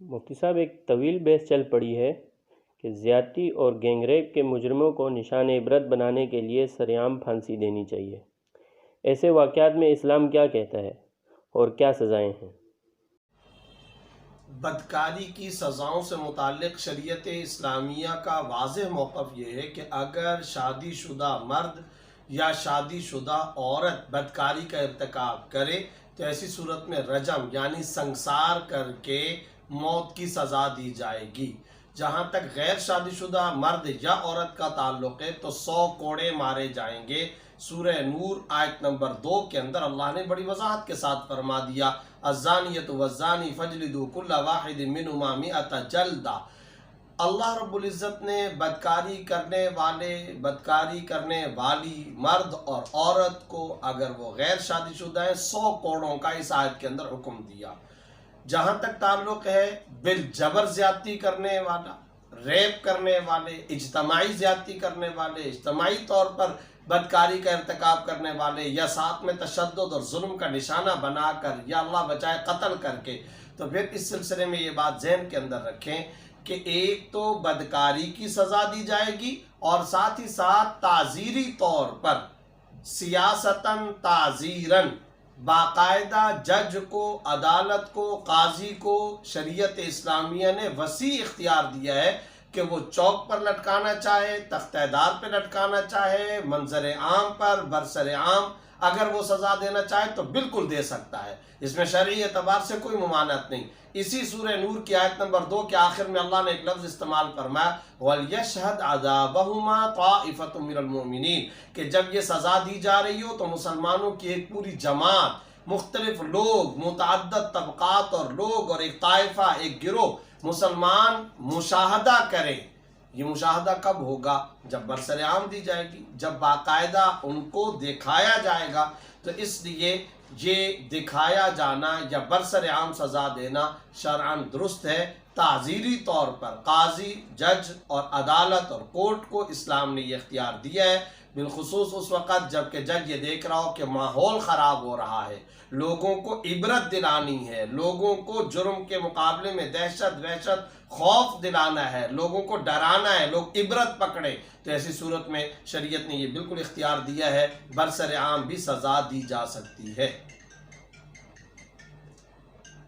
مفتی صاحب، ایک طویل بحث چل پڑی ہے کہ زیادتی اور گینگ ریپ کے مجرموں کو نشان عبرت بنانے کے لیے سرعام پھانسی دینی چاہیے۔ ایسے واقعات میں اسلام کیا کہتا ہے اور کیا سزائیں ہیں؟ بدکاری کی سزاؤں سے متعلق شریعت اسلامیہ کا واضح موقف یہ ہے کہ اگر شادی شدہ مرد یا شادی شدہ عورت بدکاری کا ارتکاب کرے تو ایسی صورت میں رجم یعنی سنسار کر کے موت کی سزا دی جائے گی۔ جہاں تک غیر شادی شدہ مرد یا عورت کا تعلق ہے تو 100 کوڑے مارے جائیں گے۔ سورہ نور آیت نمبر 2 کے اندر اللہ نے بڑی وضاحت کے ساتھ فرما دیا، الزانیۃ والزانی فاجلدوا کل واحد منہما 100 جلدہ۔ اللہ رب العزت نے بدکاری کرنے والی مرد اور عورت کو اگر وہ غیر شادی شدہ ہے 100 کوڑوں کا اس آیت کے اندر حکم دیا۔ جہاں تک تعلق ہے بالجبر زیادتی کرنے والا، ریپ کرنے والے، اجتماعی زیادتی کرنے والے، اجتماعی طور پر بدکاری کا ارتکاب کرنے والے، یا ساتھ میں تشدد اور ظلم کا نشانہ بنا کر یا اللہ بچائے قتل کر کے، تو پھر اس سلسلے میں یہ بات ذہن کے اندر رکھیں کہ ایک تو بدکاری کی سزا دی جائے گی اور ساتھ ہی ساتھ تعزیری طور پر سیاستاً تعزیراً باقاعدہ جج کو، عدالت کو، قاضی کو شریعت اسلامیہ نے وسیع اختیار دیا ہے کہ وہ چوک پر لٹکانا چاہے، تختہ دار پہ لٹکانا چاہے، منظر عام پر، برسر عام اگر وہ سزا دینا چاہے تو بالکل دے سکتا ہے۔ اس میں شرعی اعتبار سے کوئی ممانعت نہیں۔ اسی سورہ نور کی آیت نمبر 2 کے آخر میں اللہ نے ایک لفظ استعمال فرمایا وَلْيَشْهَدْ عَذَابَهُمَا طَائِفَةٌ مِّنَ الْمُؤْمِنِينَ کہ جب یہ سزا دی جا رہی ہو تو مسلمانوں کی ایک پوری جماعت، مختلف لوگ، متعدد طبقات اور لوگ اور ایک طائفہ، ایک گروہ مسلمان مشاہدہ کریں۔ یہ مشاہدہ کب ہوگا؟ جب برسر عام دی جائے گی، جب باقاعدہ ان کو دکھایا جائے گا۔ تو اس لیے یہ دکھایا جانا یا برسر عام سزا دینا شرعاً درست ہے۔ تعزیری طور پر قاضی، جج اور عدالت اور کورٹ کو اسلام نے یہ اختیار دیا ہے، بالخصوص اس وقت جب کہ جج یہ دیکھ رہا ہو کہ ماحول خراب ہو رہا ہے، لوگوں کو عبرت دلانی ہے، لوگوں کو جرم کے مقابلے میں دہشت خوف دلانا ہے، لوگوں کو ڈرانا ہے، لوگ عبرت پکڑے، تو ایسی صورت میں شریعت نے یہ بالکل اختیار دیا ہے، برسر عام بھی سزا دی جا سکتی ہے۔